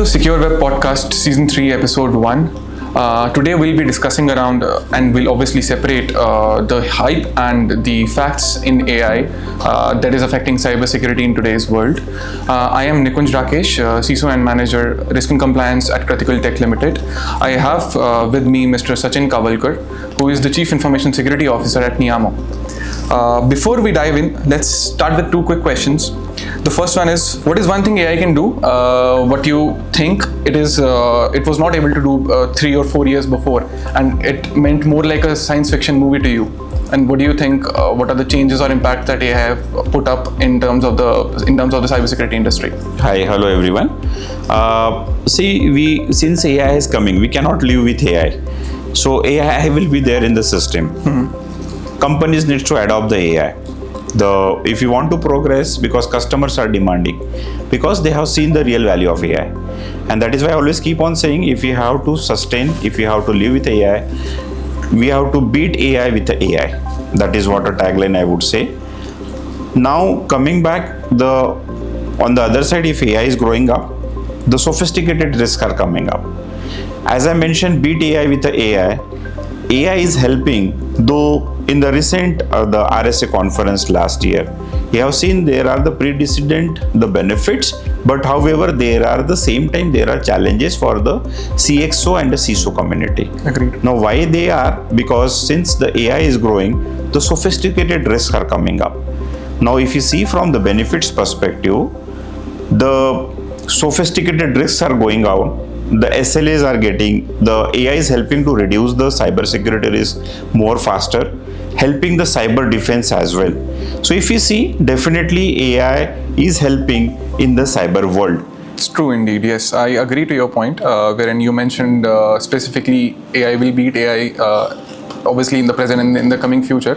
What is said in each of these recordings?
SecureWeb Podcast Season 3 Episode 1. Today we'll be discussing around and we'll obviously separate the hype and the facts in AI that is affecting cybersecurity in today's world. I am Nikunj Rakesh, CISO and Manager Risk and Compliance at Kratikal Tech Ltd. I have with me Mr. Sachin Kawalkar, who is the Chief Information Security Officer at Neeyamo. Before we dive in, let's start with two quick questions. The first one is, what is one thing AI can do? What you think it was not able to do 3 or 4 years before, and it meant more like a science fiction movie to you? And what do you think? What are the changes or impact that AI have put up in terms of the cybersecurity industry? Hi, hello everyone. Since AI is coming, we cannot live with AI. So AI will be there in the system. Companies need to adopt the AI. If you want to progress, because customers are demanding, because they have seen the real value of AI. And that is why I always keep on saying, if you have to sustain, if you have to live with AI, we have to beat AI with the AI. That is what a tagline I would say. Now coming back, on the other side, if AI is growing up, the sophisticated risks are coming up. As I mentioned, beat AI with the AI. AI is helping, though in the recent the RSA conference last year, you have seen there are the precedent, the benefits, but however there are the same time there are challenges for the CXO and the CISO community. Agreed. Now why they are? Because since the AI is growing, the sophisticated risks are coming up. Now if you see from the benefits perspective, the sophisticated risks are going out. The SLAs are getting, the AI is helping to reduce the cybersecurity risk more faster, helping the cyber defense as well. So if you see, definitely AI is helping in the cyber world. It's true indeed, yes. I agree to your point, wherein you mentioned specifically AI will beat AI obviously in the present and in the coming future,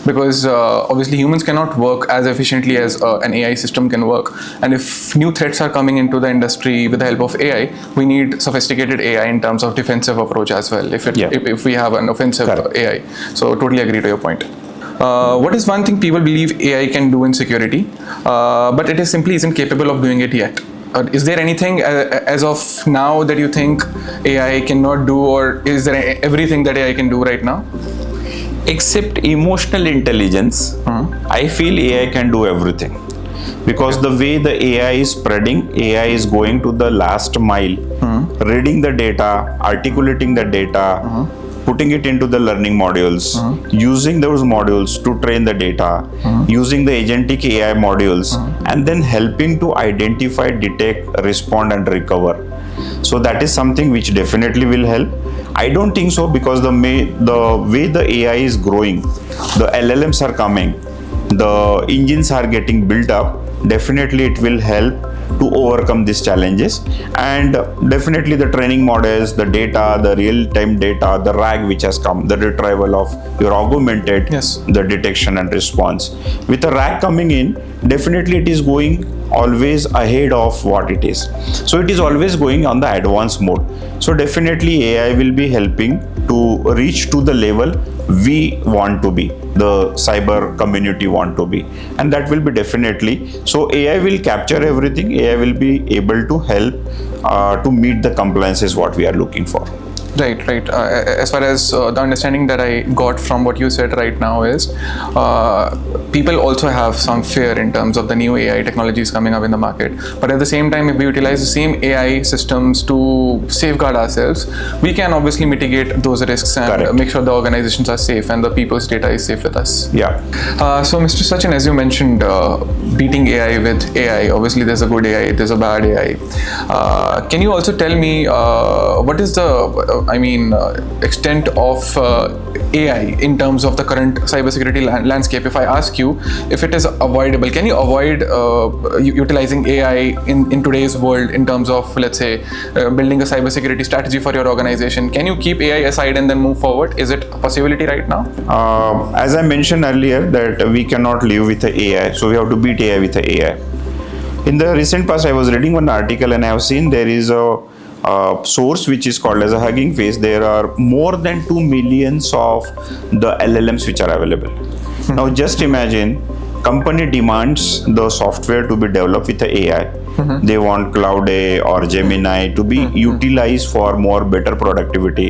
because obviously humans cannot work as efficiently as an AI system can work. And if new threats are coming into the industry with the help of AI, we need sophisticated AI in terms of defensive approach as well, if we have an offensive AI. So totally agree to your point. What is one thing people believe AI can do in security, but it simply isn't capable of doing it yet? Is there anything as of now that you think AI cannot do, or is there everything that AI can do right now? Except emotional intelligence, I feel AI can do everything. Because the way the AI is spreading, AI is going to the last mile, reading the data, articulating the data, putting it into the learning modules, using those modules to train the data, using the agentic AI modules, and then helping to identify, detect, respond, and recover. So that is something which definitely will help. I don't think so, because the way the AI is growing, the LLMs are coming, the engines are getting built up, definitely it will help to overcome these challenges. And definitely the training models, the data, the real-time data, the RAG which has come, the retrieval of your augmented, the detection and response. With the RAG coming in, definitely it is going always ahead of what it is. So it is always going on the advanced mode. So definitely AI will be helping to reach to the level we want to be, the cyber community want to be, and that will be definitely. So AI will capture everything. AI will be able to help to meet the compliances what we are looking for. Right. As far as the understanding that I got from what you said right now is, people also have some fear in terms of the new AI technologies coming up in the market. But at the same time, if we utilize the same AI systems to safeguard ourselves, we can obviously mitigate those risks and make sure the organizations are safe and the people's data is safe with us. Yeah. So Mr. Sachin, as you mentioned, beating AI with AI, obviously there's a good AI, there's a bad AI. Can you also tell me what is the extent of AI in terms of the current cybersecurity landscape? If I ask you if it is avoidable, can you avoid utilizing AI in today's world in terms of, let's say, building a cybersecurity strategy for your organization? Can you keep AI aside and then move forward? Is it a possibility right now? As I mentioned earlier, that we cannot live with the AI, so we have to beat AI with the AI. In the recent past, I was reading one article and I have seen there is a source which is called as a Hugging Face. There are more than 2 million of the LLMs which are available. Now just imagine, company demands the software to be developed with the AI. They want Cloud A or Gemini to be utilized for more better productivity.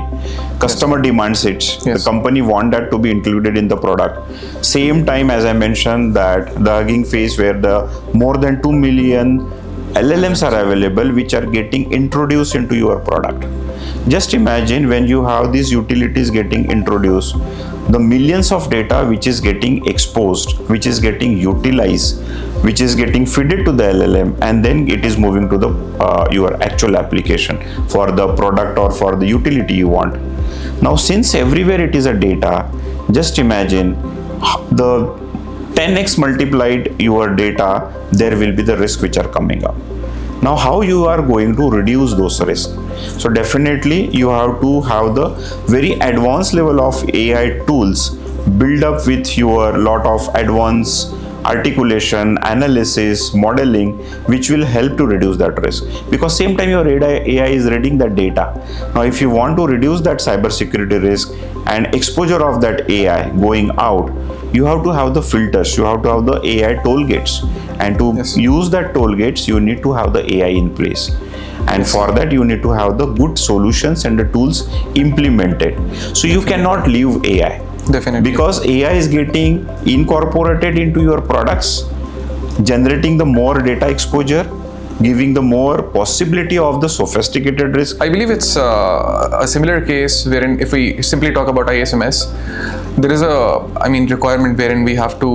Customer demands it. The company want that to be included in the product. Same time, as I mentioned, that the Hugging Face, where the more than 2 million LLMs are available, which are getting introduced into your product. Just imagine when you have these utilities getting introduced, the millions of data which is getting exposed, which is getting utilized, which is getting fed to the LLM, and then it is moving to the your actual application for the product or for the utility you want. Now, since everywhere it is a data, just imagine the 10x multiplied your data, there will be the risk which are coming up. Now, how you are going to reduce those risks? So definitely you have to have the very advanced level of AI tools build up with your lot of advanced articulation, analysis, modeling, which will help to reduce that risk. Because same time your AI is reading that data. Now, if you want to reduce that cybersecurity risk and exposure of that AI going out, you have to have the filters, you have to have the AI toll gates. And to use that toll gates, you need to have the AI in place. And for that, you need to have the good solutions and the tools implemented. So you cannot leave AI. Definitely. Because AI is getting incorporated into your products, generating the more data exposure, giving the more possibility of the sophisticated risk. I believe it's a similar case wherein if we simply talk about ISMS, there is a requirement wherein we have to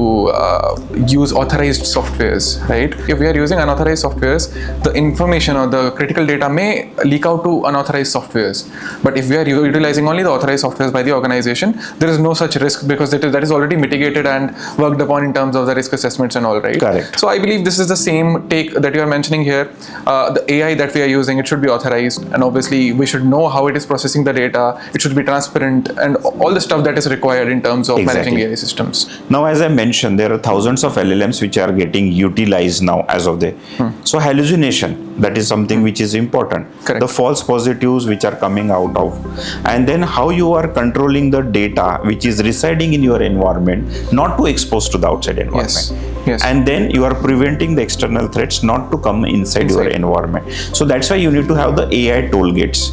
use authorized softwares, right? If we are using unauthorized softwares, the information or the critical data may leak out to unauthorized softwares. But if we are utilizing only the authorized softwares by the organization, there is no such risk because that is already mitigated and worked upon in terms of the risk assessments and all, right? Correct. So I believe this is the same take that you are mentioning here. The AI that we are using, it should be authorized, and obviously we should know how it is processing the data. It should be transparent and all the stuff that is required in terms of managing AI systems. Now, as I mentioned, there are thousands of LLMs which are getting utilized now as of the. So hallucination, that is something which is important. Correct. The false positives which are coming out of, and then how you are controlling the data which is residing in your environment, not to expose to the outside environment. Yes. And then you are preventing the external threats not to come inside your environment. So that's why you need to have the AI toll gates.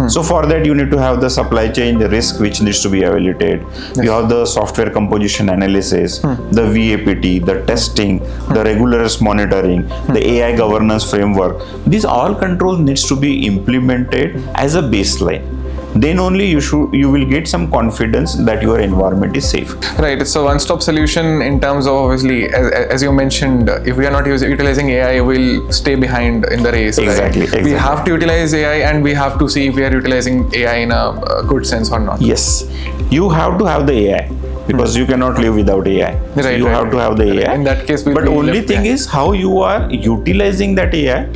So for that, you need to have the supply chain, the risk which needs to be evaluated. You have the software composition analysis, the VAPT, the testing, the rigorous monitoring, the AI governance framework. These all controls needs to be implemented as a baseline. Then only you will get some confidence that your environment is safe. Right, it's a one-stop solution in terms of, obviously, as you mentioned, if we are not utilizing AI, we'll stay behind in the race. Exactly. We have to utilize AI and we have to see if we are utilizing AI in a good sense or not. Yes, you have to have the AI. Because you cannot live without AI. So you have to have the AI. In that case, but only thing is how you are utilizing that AI.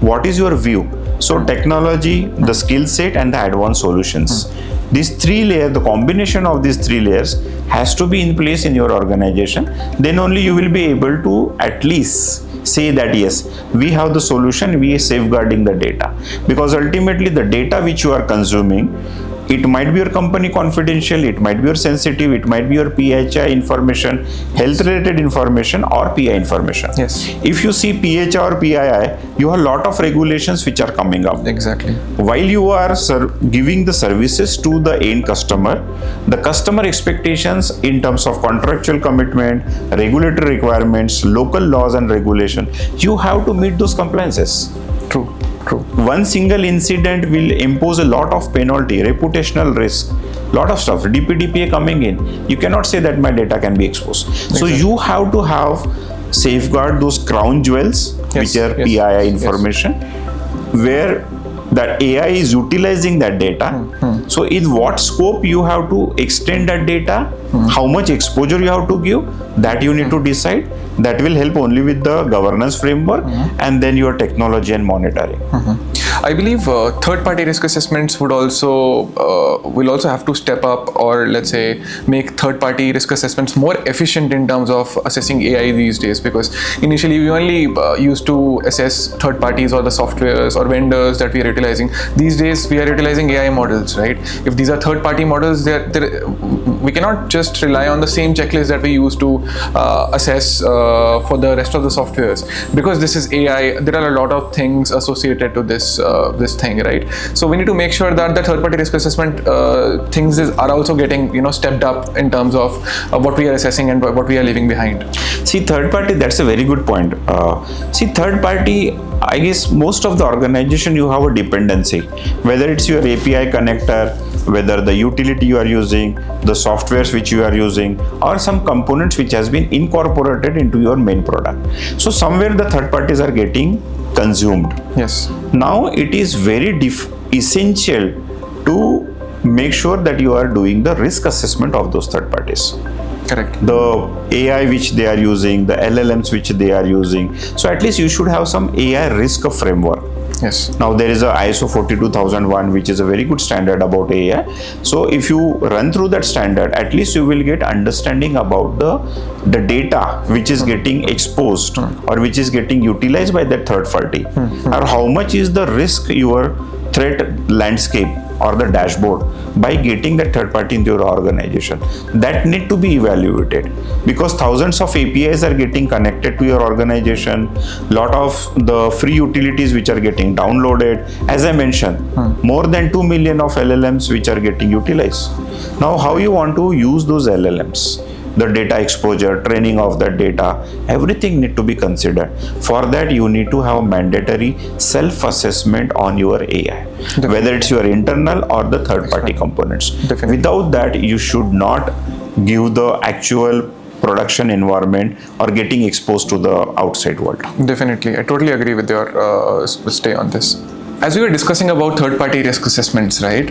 What is your view? So technology, the skill set, and the advanced solutions. These three layers, the combination of these three layers has to be in place in your organization. Then only you will be able to at least say that yes, we have the solution, we are safeguarding the data. Because ultimately the data which you are consuming, it might be your company confidential, it might be your sensitive, it might be your PHI information, health related information, or PI information. Yes. If you see PHI or PII, you have a lot of regulations which are coming up. Exactly. While you are giving the services to the end customer, the customer expectations in terms of contractual commitment, regulatory requirements, local laws and regulation, you have to meet those compliances. True. One single incident will impose a lot of penalty, reputational risk, lot of stuff, DPDPA coming in. You cannot say that my data can be exposed. Exactly. So you have to have safeguard those crown jewels, which are PII information, where that AI is utilizing that data. So in what scope you have to extend that data, how much exposure you have to give, that you need to decide. That will help only with the governance framework and then your technology and monitoring. I believe third-party risk assessments will also have to step up, or let's say make third-party risk assessments more efficient in terms of assessing AI these days. Because initially we only used to assess third parties or the softwares or vendors that we are utilizing. These days we are utilizing AI models, right? If these are third-party models, we cannot just rely on the same checklist that we used to assess for the rest of the softwares, because this is AI, there are a lot of things associated to this thing, right? So we need to make sure that the third-party risk assessment things are also getting stepped up in terms of what we are assessing and what we are leaving behind. See, third party, that's a very good point. Third party, I guess most of the organization, you have a dependency, whether it's your API connector, whether the utility you are using, the softwares which you are using, or some components which has been incorporated into your main product. So somewhere the third parties are getting consumed. Yes. Now it is very essential to make sure that you are doing the risk assessment of those third parties. Correct. The AI which they are using, the LLMs which they are using. So at least you should have some AI risk framework. Yes. Now there is a ISO 42001 which is a very good standard about AI. So if you run through that standard, at least you will get understanding about the data which is getting exposed or which is getting utilized by that third party, or how much is the risk your threat landscape or the dashboard by getting that third party into your organization. That need to be evaluated, because thousands of APIs are getting connected to your organization, lot of the free utilities which are getting downloaded. As I mentioned, more than 2 million of LLMs which are getting utilized. Now how you want to use those LLMs? The data exposure, training of that data, everything need to be considered. For that, you need to have mandatory self-assessment on your AI, whether it's your internal or the third-party components. Definitely. Without that, you should not give the actual production environment or getting exposed to the outside world. Definitely. I totally agree with your stay on this. As we were discussing about third-party risk assessments, right?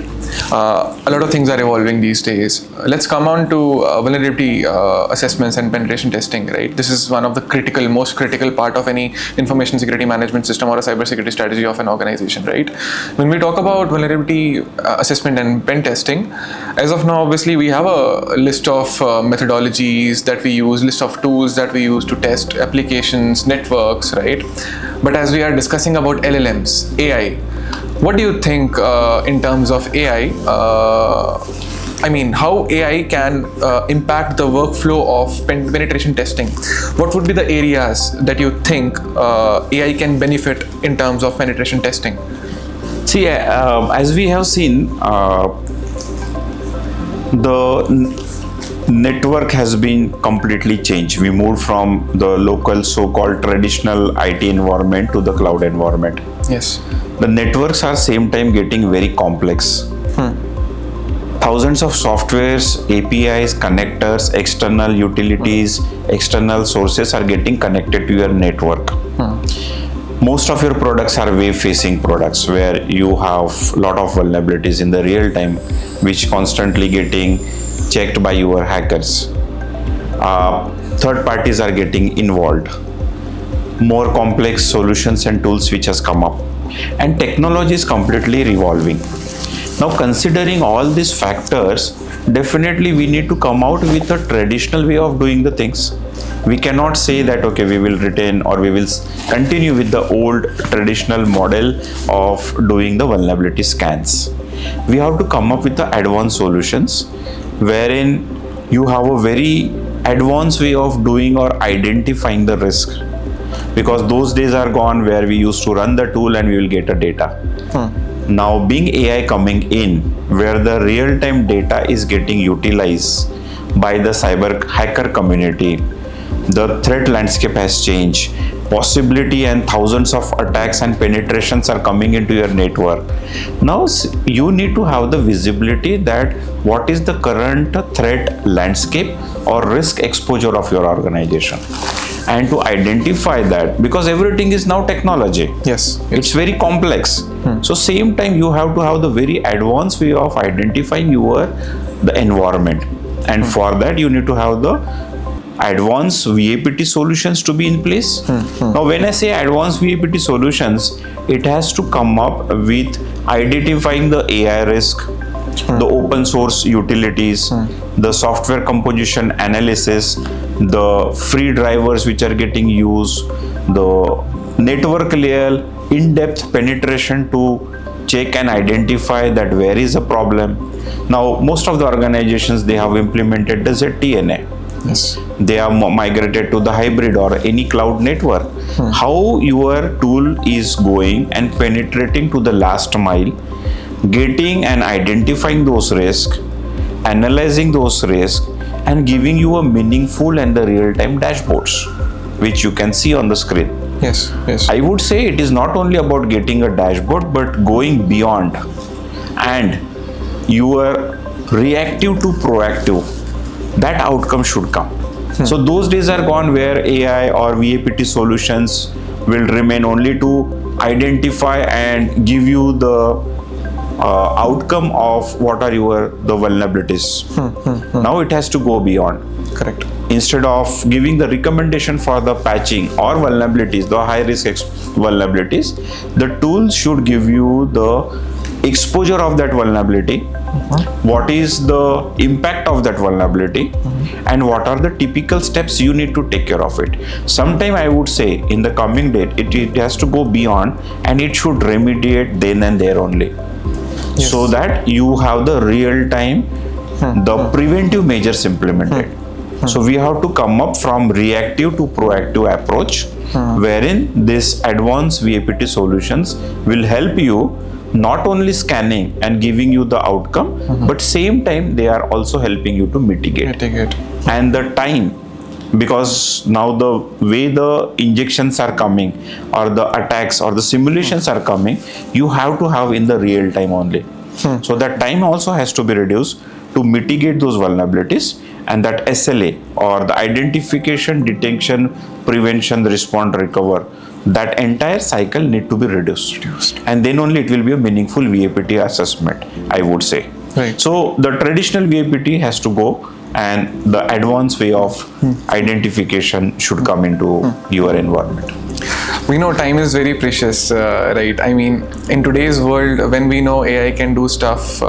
A lot of things are evolving these days. Let's come on to vulnerability assessments and penetration testing, right? This is one of the most critical part of any information security management system or a cybersecurity strategy of an organization, right? When we talk about vulnerability assessment and pen testing, as of now, obviously, we have a list of methodologies that we use, list of tools that we use to test applications, networks, right? But as we are discussing about LLMs, AI, what do you think in terms of AI? How AI can impact the workflow of penetration testing? What would be the areas that you think AI can benefit in terms of penetration testing? See, as we have seen, the network has been completely changed. We moved from the local so-called traditional IT environment to the cloud environment. Yes. The networks are same time getting very complex. Thousands of softwares, APIs, connectors, external utilities, external sources are getting connected to your network. Most of your products are web-facing products where you have a lot of vulnerabilities in the real time, which constantly getting checked by your hackers. Third parties are getting involved. More complex solutions and tools which has come up, and technology is completely revolving. Now, considering all these factors, definitely we need to come out with a traditional way of doing the things. We cannot say that okay, we will retain or we will continue with the old traditional model of doing the vulnerability scans. We have to come up with the advanced solutions wherein you have a very advanced way of doing or identifying the risk, because those days are gone where we used to run the tool and we will get a data. Now being AI coming in, where the real-time data is getting utilized by the cyber hacker community, the threat landscape has changed. Possibility and thousands of attacks and penetrations are coming into your network. Now you need to have the visibility that what is the current threat landscape or risk exposure of your organization, and to identify that, because everything is now technology. Yes. It's very complex. So same time you have to have the very advanced way of identifying the environment, and for that you need to have the advanced VAPT solutions to be in place. Now when I say advanced VAPT solutions, it has to come up with identifying the AI risk, the open source utilities, the software composition analysis, the free drivers which are getting used, the network layer, in-depth penetration to check and identify that where is the problem. Now most of the organizations, they have implemented the ZTNA. Yes. They are migrated to the hybrid or any cloud network. How your tool is going and penetrating to the last mile, getting and identifying those risks, analyzing those risks, and giving you a meaningful and the real-time dashboards, which you can see on the screen. Yes, yes. I would say it is not only about getting a dashboard, but going beyond, and you are reactive to proactive. That outcome should come. So those days are gone where AI or VAPT solutions will remain only to identify and give you the outcome of what are the vulnerabilities. Now it has to go beyond. Correct. Instead of giving the recommendation for the patching or vulnerabilities, the high risk vulnerabilities, the tool should give you the exposure of that vulnerability, what is the impact of that vulnerability, and what are the typical steps you need to take care of it. Sometime I would say in the coming date, it has to go beyond, and it should remediate then and there only. Yes. So that you have the real time, the preventive measures implemented. So we have to come up from reactive to proactive approach, wherein this advanced VAPT solutions will help you not only scanning and giving you the outcome, but same time they are also helping you to mitigate. And the time, because now the way the injections are coming or the attacks or the simulations are coming, you have to have in the real time only. So that time also has to be reduced to mitigate those vulnerabilities, and that SLA or the identification, detection, prevention, respond, recover, that entire cycle need to be reduced. And then only it will be a meaningful VAPT assessment, I would say. Right. So the traditional VAPT has to go, and the advanced way of identification should come into your environment. We know time is very precious, right? I mean, in today's world, when we know AI can do stuff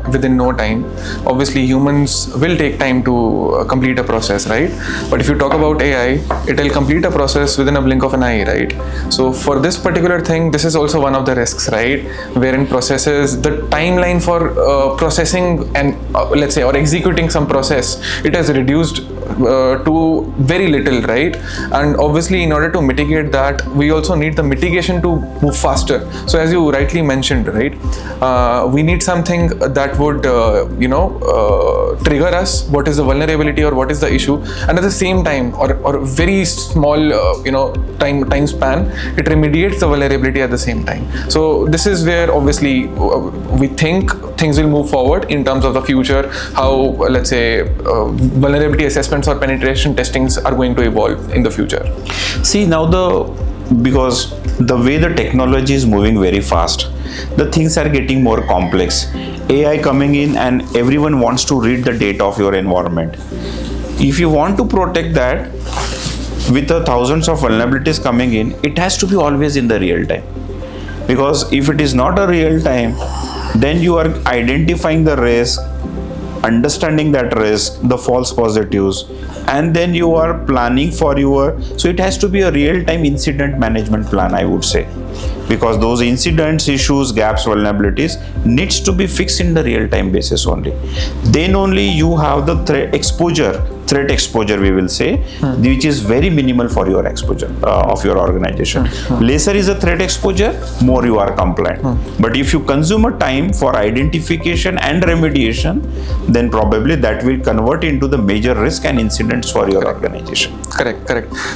within no time, obviously humans will take time to complete a process, right? But if you talk about AI, it will complete a process within a blink of an eye, right? So for this particular thing, this is also one of the risks, right? Wherein processes, the timeline for processing and let's say, or executing some process, it has reduced to very little, right? And obviously in order to mitigate that, we also need the mitigation to move faster. So as you rightly mentioned, right, we need something that would trigger us what is the vulnerability or what is the issue, and at the same time, or very small time span, it remediates the vulnerability at the same time. So this is where obviously we think things will move forward in terms of the future, how let's say vulnerability assessments or penetration testings are going to evolve in the future. See, now because the way the technology is moving very fast, the things are getting more complex. AI coming in and everyone wants to read the data of your environment. If you want to protect that with the thousands of vulnerabilities coming in, it has to be always in the real time. Because if it is not a real time, then you are identifying the risk, understanding that risk, the false positives, and then you are planning for so it has to be a real-time incident management plan, I would say, because those incidents, issues, gaps, vulnerabilities needs to be fixed in the real-time basis only. Then only you have the threat exposure we will say, which is very minimal for your exposure of your organization. Lesser is a threat exposure, more you are compliant. But if you consume a time for identification and remediation, then probably that will convert into the major risk and incidents for your organization. Correct.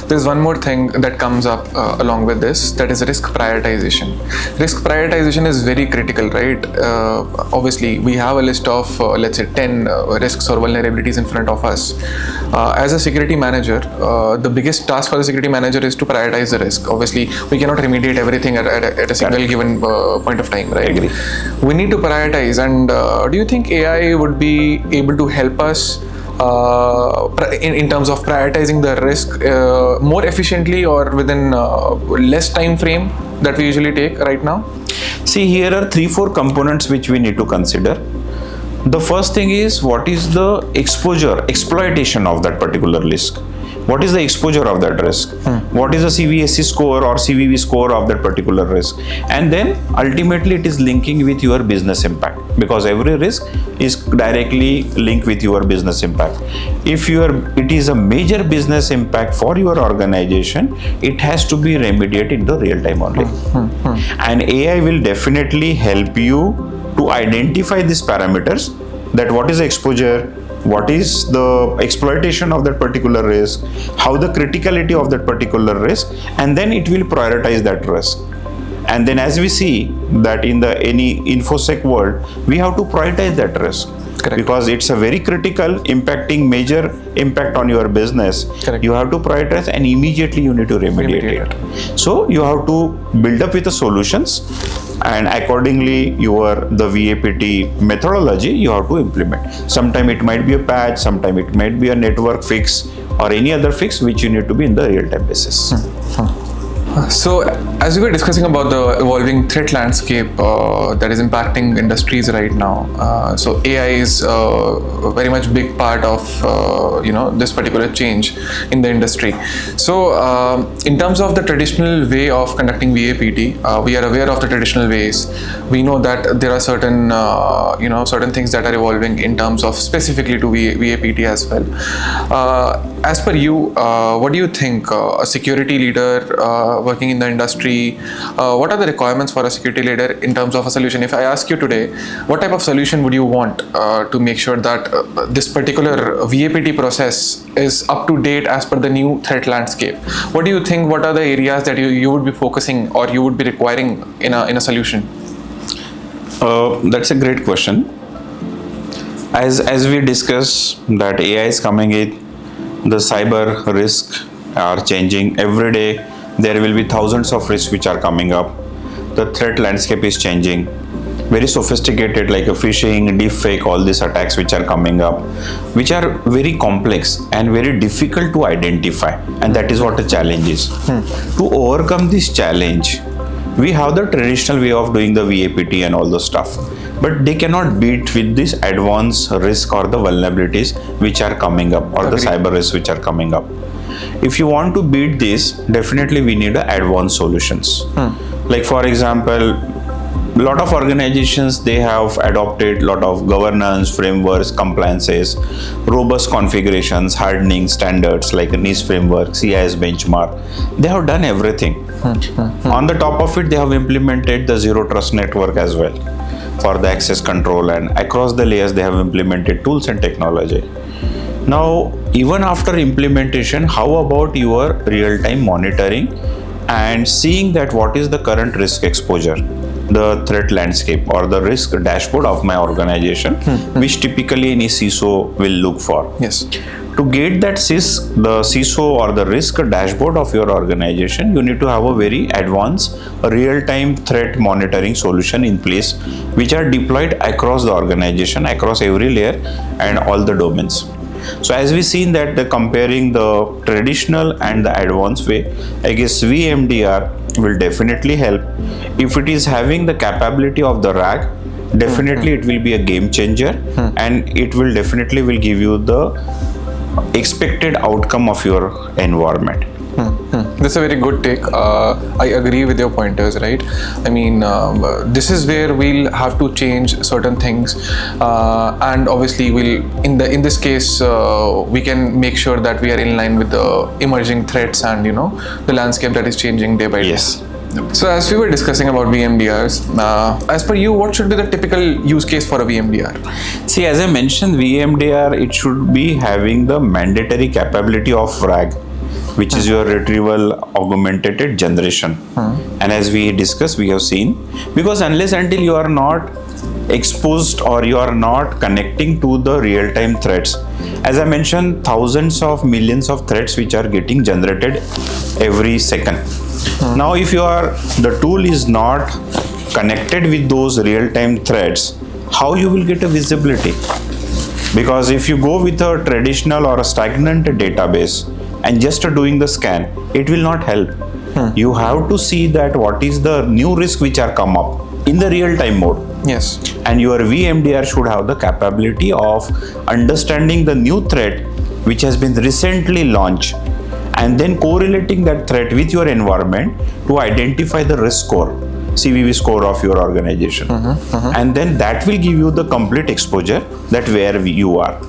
There's one more thing that comes up along with this, that is risk prioritization. Risk prioritization is very critical, right? Obviously, we have a list of let's say 10 risks or vulnerabilities in front of us. As a security manager, the biggest task for the security manager is to prioritize the risk. Obviously, we cannot remediate everything at a single given point of time, right? I agree. We need to prioritize. And do you think AI would be able to help us in terms of prioritizing the risk more efficiently or within less time frame that we usually take right now? See, here are 3-4 components which we need to consider. The first thing is, what is the exploitation of that particular risk? What is the exposure of that risk? What is the CVSC score or CVV score of that particular risk? And then ultimately it is linking with your business impact, because every risk is directly linked with your business impact. If it is a major business impact for your organization, it has to be remediated in the real time only. And AI will definitely help you to identify these parameters, that what is the exposure, what is the exploitation of that particular risk, how the criticality of that particular risk, and then it will prioritize that risk. And then as we see that in any InfoSec world, we have to prioritize that risk. Correct. Because it's a very critical, impacting major impact on your business. Correct. You have to prioritize and immediately you need to remediate it. So you have to build up with the solutions, and accordingly the VAPT methodology you have to implement. Sometime it might be a patch, sometime it might be a network fix or any other fix which you need to be in the real-time basis. So, as we were discussing about the evolving threat landscape that is impacting industries right now, so AI is a very much big part of this particular change in the industry. So, in terms of the traditional way of conducting VAPT, we are aware of the traditional ways. We know that there are certain certain things that are evolving in terms of specifically to VAPT as well. As per you, what do you think a security leader working in the industry, what are the requirements for a security leader in terms of a solution? If I ask you today, what type of solution would you want to make sure that this particular VAPT process is up to date as per the new threat landscape? What do you think, what are the areas that you would be focusing or you would be requiring in a solution? That's a great question. As we discuss that AI is coming in, the cyber risks are changing every day. There will be thousands of risks which are coming up. The threat landscape is changing. Very sophisticated, like a phishing, deepfake, all these attacks which are coming up, which are very complex and very difficult to identify. And that is what the challenge is. To overcome this challenge, we have the traditional way of doing the VAPT and all the stuff. But they cannot beat with this advanced risk or the vulnerabilities which are coming up, or the cyber risks which are coming up. If you want to beat this, definitely we need advanced solutions. Like for example, a lot of organizations, they have adopted a lot of governance, frameworks, compliances, robust configurations, hardening standards like a NIST framework, CIS benchmark. They have done everything. On the top of it, they have implemented the zero trust network as well for the access control, and across the layers they have implemented tools and technology. Now, even after implementation, how about your real-time monitoring and seeing that what is the current risk exposure, the threat landscape or the risk dashboard of my organization, which typically any CISO will look for. Yes. To get that the CISO or the risk dashboard of your organization, you need to have a very advanced real-time threat monitoring solution in place, which are deployed across the organization, across every layer and all the domains. So as we seen that comparing the traditional and the advanced way, I guess VMDR will definitely help. If it is having the capability of the RAG, definitely it will be a game changer, and it will definitely will give you the expected outcome of your environment. That's a very good take. I agree with your pointers, right? I mean, this is where we'll have to change certain things, and obviously we'll in this case we can make sure that we are in line with the emerging threats and the landscape that is changing day by day. Yes. So as we were discussing about VMDRs, as per you, what should be the typical use case for a VMDR? See, as I mentioned, VMDR, it should be having the mandatory capability of RAG, which is your retrieval augmented generation. And as we discussed, we have seen, because unless until you are not exposed or you are not connecting to the real-time threats, as I mentioned, thousands of millions of threats which are getting generated every second. Now if the tool is not connected with those real-time threats, how you will get a visibility? Because if you go with a traditional or a stagnant database and just doing the scan, it will not help. You have to see that what is the new risk which are come up in the real-time mode. Yes. And your VMDR should have the capability of understanding the new threat which has been recently launched and then correlating that threat with your environment to identify the risk score, CVV score of your organization. And then that will give you the complete exposure that where you are.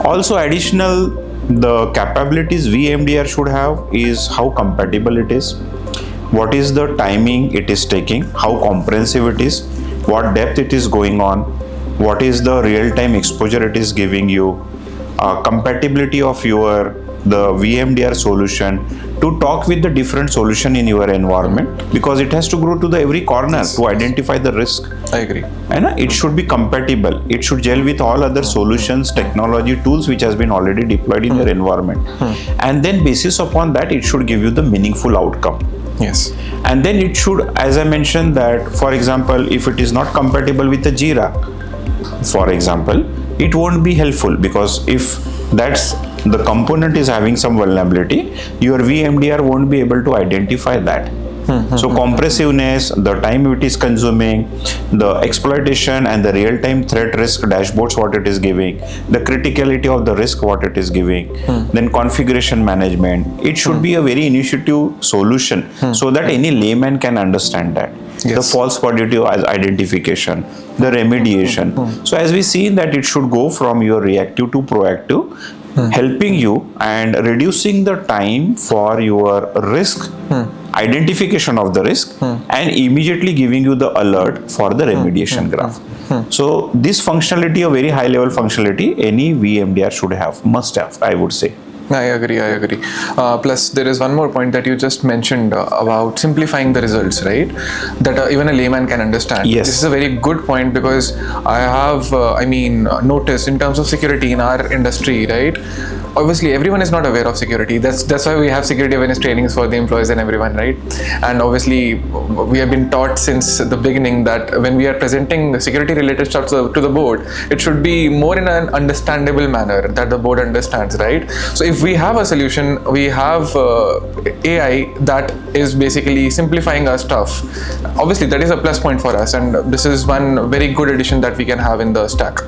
Also additional, the capabilities VMDR should have is how compatible it is, what is the timing it is taking, how comprehensive it is, what depth it is going on, what is the real-time exposure it is giving you, compatibility of the VMDR solution to talk with the different solution in your environment, because it has to grow to the every corner to identify the risk. I agree. And it should be compatible. It should gel with all other solutions, technology, tools which has been already deployed in your environment. And then basis upon that, it should give you the meaningful outcome. Yes. And then it should, as I mentioned that, for example, if it is not compatible with the Jira, for example, it won't be helpful, because if that's the component is having some vulnerability, your VMDR won't be able to identify that. So compressiveness, the time it is consuming, the exploitation and the real-time threat risk dashboards what it is giving, the criticality of the risk what it is giving, then configuration management. It should be a very initiative solution so that any layman can understand that. The false positive as identification, the remediation. So as we see that it should go from your reactive to proactive, helping you and reducing the time for your risk identification of the risk and immediately giving you the alert for the remediation graph. So this functionality, a very high level functionality, any VMDR should have, must have, I would say. I agree. Plus, there is one more point that you just mentioned about simplifying the results, right? That even a layman can understand. Yes. This is a very good point, because I have, noticed in terms of security in our industry, right? Obviously, everyone is not aware of security. That's why we have security awareness trainings for the employees and everyone, right? And obviously, we have been taught since the beginning that when we are presenting security-related stuff to the board, it should be more in an understandable manner that the board understands, right? So if we have a solution, we have AI that is basically simplifying our stuff. Obviously, that is a plus point for us, and this is one very good addition that we can have in the stack.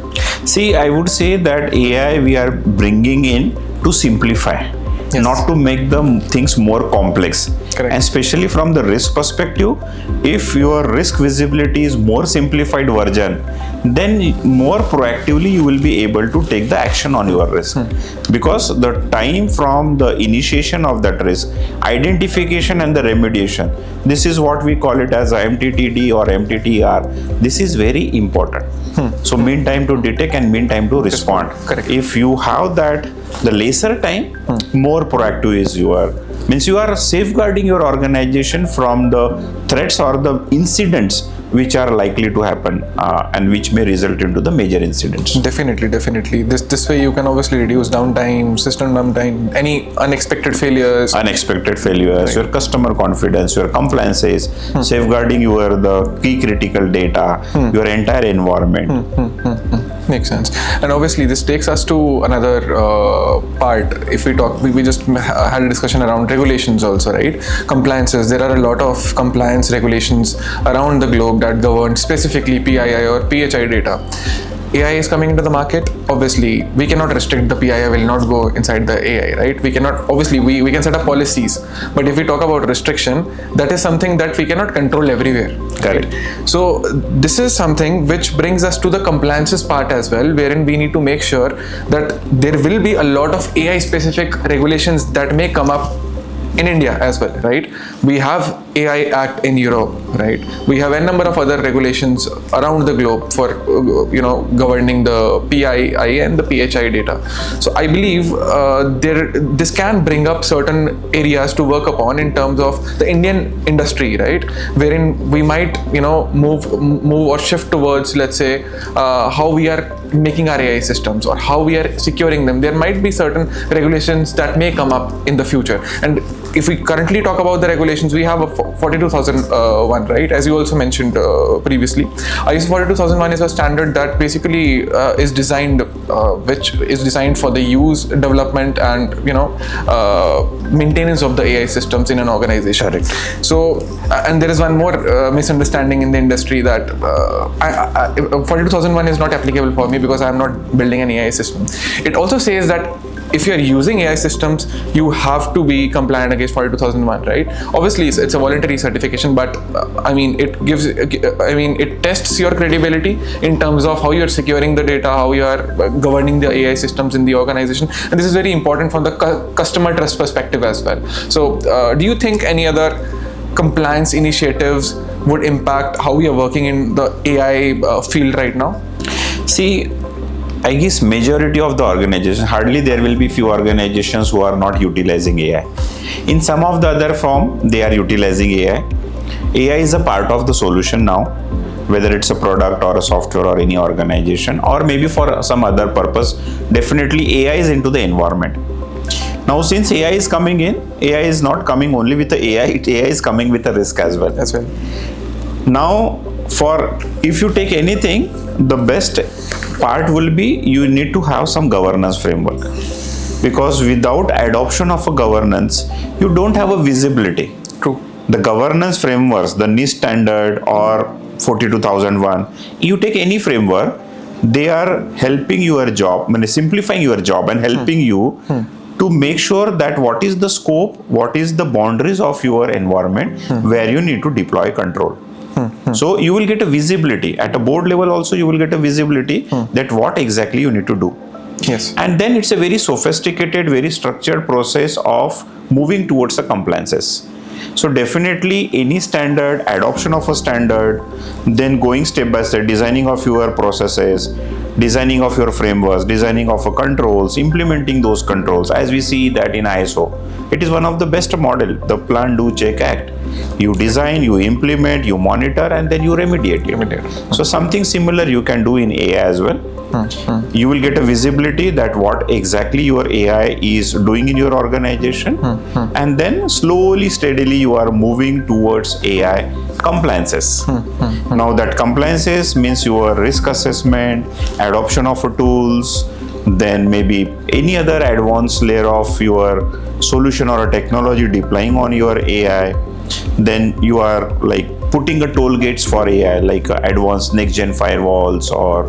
See, I would say that AI we are bringing in to simplify, not to make the things more complex. Correct. And especially from the risk perspective, if your risk visibility is more simplified version, then more proactively you will be able to take the action on your risk. Because the time from the initiation of that risk, identification and the remediation, this is what we call it as MTTD or MTTR. This is very important. So mean time to detect and mean time to respond. Correct. If you have that, the lesser time, more proactive is your, means you are safeguarding your organization from the threats or the incidents which are likely to happen and which may result into the major incidents. Definitely. This way you can obviously reduce downtime, system downtime, any unexpected failures. Right. Your customer confidence, your compliances, safeguarding the key critical data, your entire environment. Makes sense. And obviously this takes us to another part. If we talk, we just had a discussion around regulations also, right? Compliances. There are a lot of compliance regulations around the globe that govern specifically PII or PHI data. AI is coming into the market. Obviously, we cannot restrict the PII will not go inside the AI, right? We cannot, obviously, we can set up policies. But if we talk about restriction, that is something that we cannot control everywhere. Correct. Right? So this is something which brings us to the compliances part as well, wherein we need to make sure that there will be a lot of AI specific regulations that may come up in India as well, right? We have AI Act in Europe, right? We have a number of other regulations around the globe for, governing the PII and the PHI data. So I believe this can bring up certain areas to work upon in terms of the Indian industry, right? Wherein we might, move or shift towards, let's say, how we are making our AI systems or how we are securing them. There might be certain regulations that may come up in the future. And if we currently talk about the regulations, we have a 42001, right? As you also mentioned previously, ISO 42001 is a standard that basically is designed, which is designed for the use, development, and maintenance of the AI systems in an organization. Correct. So, and there is one more misunderstanding in the industry that 42001 is not applicable for me because I am not building an AI system. It also says that if you are using AI systems, you have to be compliant against 42001, right? Obviously, it's a voluntary certification, but it tests your credibility in terms of how you're securing the data, how you are governing the AI systems in the organization, and this is very important from the customer trust perspective as well. So, do you think any other compliance initiatives would impact how we are working in the AI field right now? See, I guess majority of the organizations, hardly there will be few organizations who are not utilizing AI. In some of the other form, they are utilizing AI. AI is a part of the solution now, whether it's a product or a software or any organization, or maybe for some other purpose. Definitely AI is into the environment. Now, since AI is coming in, AI is not coming only with the AI is coming with a risk as well. That's right. Now, if you take anything, the best part will be you need to have some governance framework, because without adoption of a governance, you don't have a visibility. True. The governance frameworks, the NIST standard or 42001, you take any framework, they are helping your job, simplifying your job and helping you to make sure that what is the scope, what is the boundaries of your environment where you need to deploy control. So you will get a visibility at a board level. Also, you will get a visibility that what exactly you need to do. Yes. And then it's a very sophisticated, very structured process of moving towards the compliances. So definitely any standard, adoption of a standard, then going step by step, designing of your processes, designing of your frameworks, designing of a controls, implementing those controls. As we see that in ISO, it is one of the best model, the plan, do, check, act. You design, you implement, you monitor, and then you remediate it. So something similar you can do in AI as well. You will get a visibility that what exactly your AI is doing in your organization, and then slowly, steadily you are moving towards AI compliances. Now that compliances means your risk assessment, adoption of tools, then maybe any other advanced layer of your solution or a technology deploying on your AI. Then you are like putting a toll gates for AI, like advanced next gen firewalls or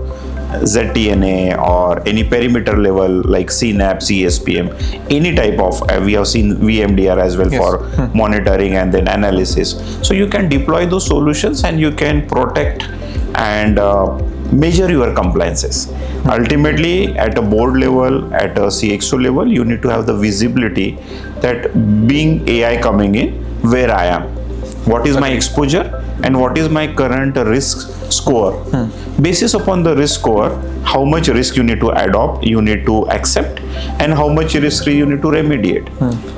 ZTNA or any perimeter level like CNAP, CSPM, any type of, we have seen VMDR as well. Yes. For monitoring and then analysis. So you can deploy those solutions and you can protect and measure your compliances. Ultimately, at a board level, at a CXO level, you need to have the visibility that being AI coming in, where I am, what is my exposure, and what is my current risk score. Basis upon the risk score, how much risk you need to adopt, you need to accept, and how much risk you need to remediate.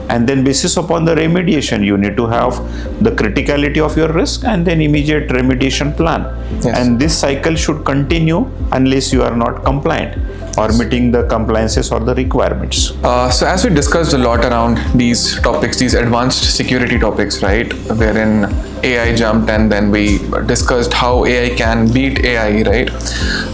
And then basis upon the remediation, you need to have the criticality of your risk and then immediate remediation plan. Yes. And this cycle should continue unless you are not compliant or meeting the compliances or the requirements. So as we discussed a lot around these topics, these advanced security topics, right, wherein AI jumped and then we discussed how AI can beat AI, right?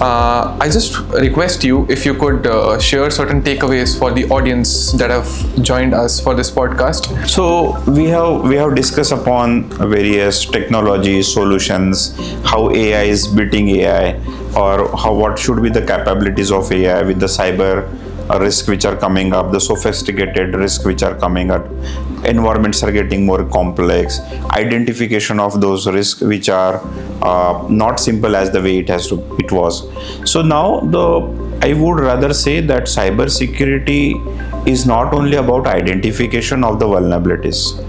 I just request you if you could share certain takeaways for the audience that have joined us for this podcast. So we have discussed upon various technologies, solutions, how AI is beating AI, or what should be the capabilities of AI with the cyber risk which are coming up, the sophisticated risk which are coming up. Environments are getting more complex. Identification of those risks which are not simple as the way it was. So now I would rather say that cybersecurity is not only about identification of the vulnerabilities.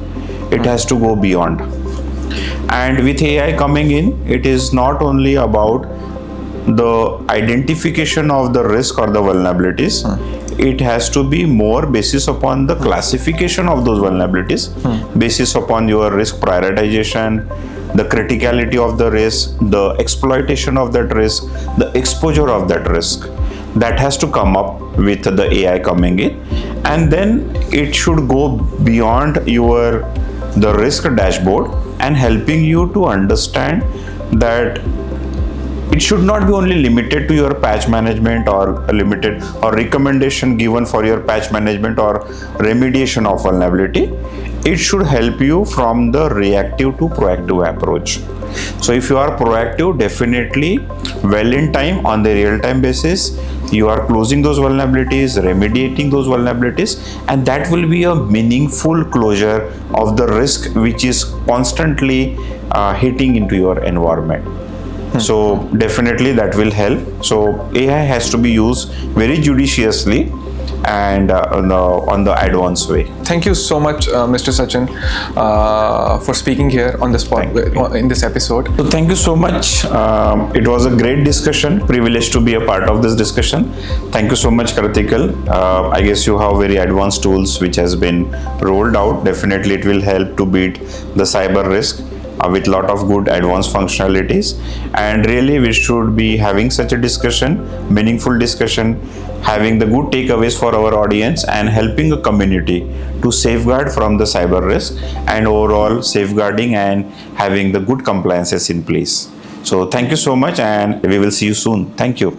It has to go beyond. And with AI coming in, it is not only about the identification of the risk or the vulnerabilities. It has to be more basis upon the classification of those vulnerabilities, basis upon your risk prioritization, the criticality of the risk, the exploitation of that risk, the exposure of that risk. That has to come up with the AI coming in. and then it should go beyond the risk dashboard and helping you to understand that it should not be only limited to your patch management or limited or recommendation given for your patch management or remediation of vulnerability. It should help you from the reactive to proactive approach. So if you are proactive, definitely well in time on the real-time basis, you are closing those vulnerabilities, remediating those vulnerabilities, and that will be a meaningful closure of the risk which is constantly hitting into your environment. So definitely that will help. So AI has to be used very judiciously and on the advanced way. Thank you so much, Mr. Sachin, for speaking here on this in this episode. So thank you so much. It was a great discussion. Privileged to be a part of this discussion. Thank you so much, Kratikal. I guess you have very advanced tools which has been rolled out. Definitely, it will help to beat the cyber risk with lot of good advanced functionalities, and really we should be having such a discussion, meaningful discussion, having the good takeaways for our audience and helping a community to safeguard from the cyber risk and overall safeguarding and having the good compliances in place. So thank you so much, and we will see you soon. Thank you.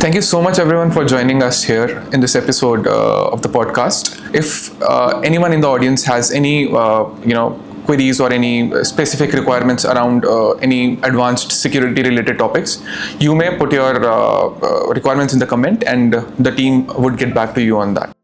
Thank you so much, everyone, for joining us here in this episode of the podcast. If anyone in the audience has any queries or any specific requirements around any advanced security related topics, you may put your requirements in the comment and the team would get back to you on that.